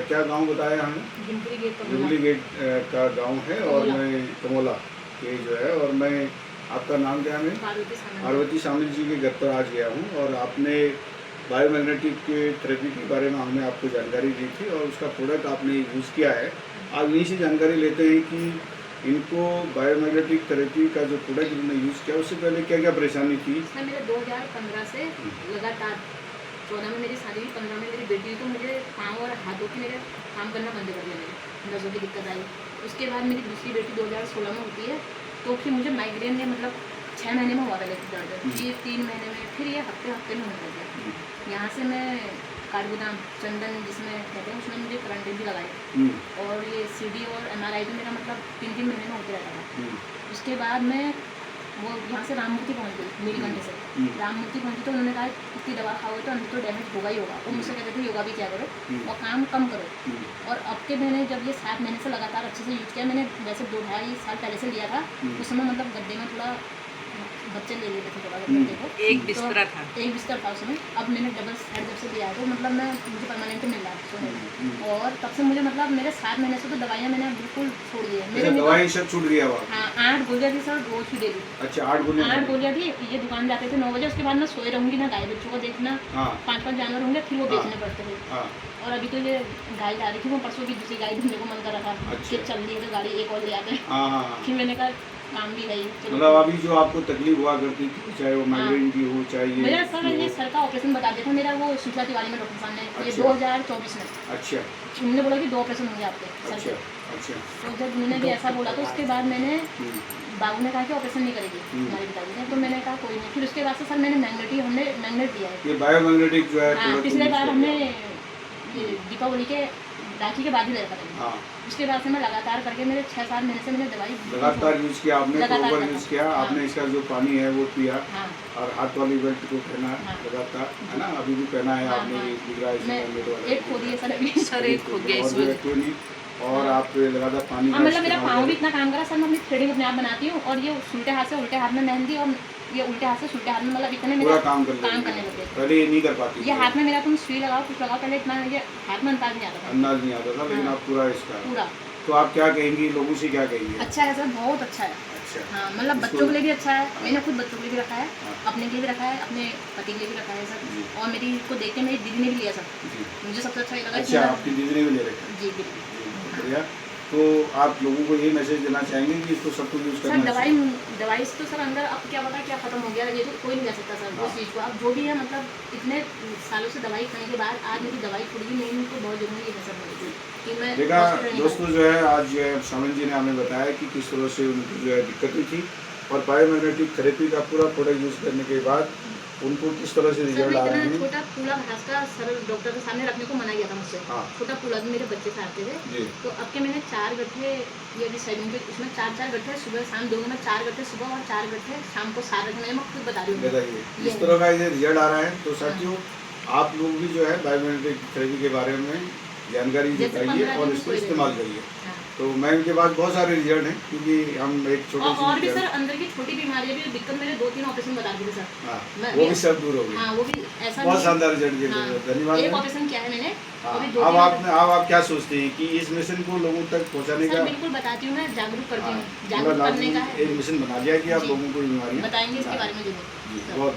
क्या गांव बताया हमें? जुबली गेट का गांव है और मैं कमोला के जो है, और मैं आपका नाम क्या है? पार्वती शामिल जी के घर पर आज गया हूँ और आपने बायोमैग्नेटिक थेरेपी के बारे में हमने आपको जानकारी दी थी और उसका प्रोडक्ट आपने यूज़ किया है। आज इन्हीं से जानकारी लेते हैं कि इनको बायोमैग्नेटिक थेरेपी का जो प्रोडक्ट इन्होंने यूज़ किया उससे पहले क्या क्या परेशानी थी? इसमें मेरे 2015 से लगातार 14 में मेरी शादी हुई, 15 में मेरी बेटी हुई, तो मुझे पाँव और हाथों की मेरे काम करना बंद कर दिया, मेरे नसों की दिक्कत आई। उसके बाद मेरी दूसरी बेटी 2016 में होती है, तो फिर मुझे माइग्रेन ने मतलब 6 महीने में हुआ था लेकर दर्द, ये 3 महीने में, फिर ये हफ्ते में होता था। यहाँ से मैं काठगोदाम चंदन जिसमें कहते हैं उसमें मुझे करंट भी लगाई और ये CD और MRI भी मेरा मतलब 3 महीने में होते रहता था। उसके बाद मैं वो यहाँ से राममूर्ति पहुँच गई नीलकंठ से। राममूर्ति पहुँची तो उन्होंने कहा इतनी दवा खाओ तो अंदर तो डैमेज होगा ही होगा। वो मुझसे कहते थे योगा भी क्या करो और काम कम करो। और अब के मैंने जब ये 7 महीने से लगातार अच्छे से यूज किया, मैंने वैसे 2-2.5 साल पहले से लिया था, उस समय मतलब गड्ढे में थोड़ा बच्चे ले लेते थे थोड़ा गड्ढे को, एक बिस्तर था, एक बिस्तर था उसमें। अब मैंने डबल साइड जब से लिया है तो मतलब मैं मुझे परमानेंट मिल रहा है सोने। और तब से मुझे मतलब मेरे 7 महीने से तो दवाइयाँ मैंने बिल्कुल छोड़ दी है। मेरे दवाई सब छूट गया? हाँ, 8 गोलियाँ थी सर, रोज की डेली। अच्छा, 8 गोलियाँ थी। ये दुकान जाते थे 9 बजे, उसके बाद मैं सोए रहूँगी ना, गाय बच्चों को देखना, 5-5 जानवर होंगे, फिर वो बेचने पड़ते थे। और अभी तो ये गाय जा रही थी, वो परसों की दूसरी गाय ढूंढने को मन कर रहा था कि चल रही है तो गाड़ी एक और ले आते हैं। फिर मैंने कहा काम भी है, मतलब अभी जो आपको तकलीफ हुआ करती थी, चाहे वो माइग्रेन की हो, चाहे मेरा सर ये सर का ऑपरेशन बता दिया था मेरा, वो शीतला तिवारी में डॉक्टर साहब ने, ये 2024 में। अच्छा, उन्होंने बोला कि 2 ऑपरेशन होंगे आपके सर के। अच्छा। तो जब उन्होंने भी ऐसा बोला तो उसके बाद मैंने बाबू ने कहा कि ऑपरेशन नहीं करेगी हमारे पिताजी ने, तो मैंने कहा कोई नहीं। फिर उसके बाद से सर हमने मैग्नेट दिया है, ये बायोमैग्नेटिक जो है। हाँ, पिछले बार हमने दीपावली के राखी के बाद ही देखा था। उसके बाद से मैं लगातार करके मेरे 6-7 महीने से मैंने दवाई लगातार यूज किया आपने, प्रॉपर यूज किया आपने। इसका जो पानी है वो पिया और हाथ वाली बेल्ट को पहना लगातार, है ना? अभी भी पहना है आपने, एक खो दिए सर, अभी सर एक खो गया और आप लगातार पानी। मतलब मेरा पाँव भी इतना काम करा सर, मैं अपनी थ्रेडिंग अपने आप बनाती हूँ और ये उल्टे हाथ से उल्टे हाथ में मेहंदी और ये उल्टे हाथ से उल्टे हाथ में, मतलब इतने मेरा काम करने लगे। पहले ये नहीं कर पाती, ये हाथ में मेरा तुम सुई लगाओ कुछ लगाओ, पहले इतना ये हाथ में अंदाज नहीं आता था, लेकिन आप पूरा इसका पूरा। तो आप क्या कहेंगी, लोगों से क्या कहेंगी? अच्छा है सर, बहुत अच्छा है। अच्छा, हाँ, मतलब बच्चों के लिए भी अच्छा है, मैंने खुद बच्चों के लिए भी रखा है, अपने के लिए भी रखा है, अपने पति के लिए भी रखा है सर। और मेरी को देख के मेरी दीदी ने भी लिया सर, मुझे सबसे अच्छा लगा। अच्छा, आपकी दीदी ने भी ले रखा है? जी बिल्कुल, बढ़िया। तो आप लोगों को ये मैसेज देना चाहेंगे कि इसको सबको यूज़ करना चाहिए? दवाई से तो सर अंदर अब क्या पता क्या खत्म हो गया, ये तो कोई नहीं जा सकता सर उस चीज़ को। अब जो भी है मतलब इतने सालों से दवाई खाने के बाद आज मेरी दवाई छूट गई, मेरी तो बहुत जरूरी है सर मुझे कि मैं देखा। दोस्तों जो है आज जो है शामिल जी ने हमें बताया कि किस तरह से उनको जो है दिक्कतें थी और बायोमैग्नेटिक थेरेपी का पूरा प्रोडक्ट यूज़ करने के बाद उनको किस तरह से रिजल्ट आ रहे हैं। छोटा पूला घास का सर डॉक्टर के सामने रखने को मना किया था मुझसे। छोटा पूला मेरे बच्चे से आते थे, तो अब के मैंने 4 गड्ढे, ये अभी सेविंग के इसमें 4-4 गड्ढे सुबह शाम दोनों में, 4 गड्ढे सुबह और 4 गड्ढे शाम को 7 रखने, मैं खुद बता रही हूँ। बताइए इस तरह का ये रिजल्ट आ रहा है। तो साथियों आप लोग भी जो है बायोमैग्नेटिक थेरेपी के बारे में जानकारी जुटाइए और इसको इस्तेमाल करिए। तो मैं इनके पास बहुत सारे रिजल्ट हैं, क्योंकि हम एक छोटे और भी सर अंदर की छोटी बीमारियां भी दिक्कत, मेरे 2-3 ऑपरेशन बता दिए सर। वो भी सब दूर हो गए। हाँ, वो भी ऐसा बहुत शानदार रिजल्ट दिए। धन्यवाद। एक ऑपरेशन किया है मैंने। अब आप क्या सोचते हैं कि इस मिशन को लोगों तक पहुंचाने का? बिल्कुल बताती हूँ, मैं जागरूक करती हूँ, जागरूक करने का एक मिशन बना लिया कि आप लोगों को बीमारी बताएंगे इसके बारे में जरूर। बहुत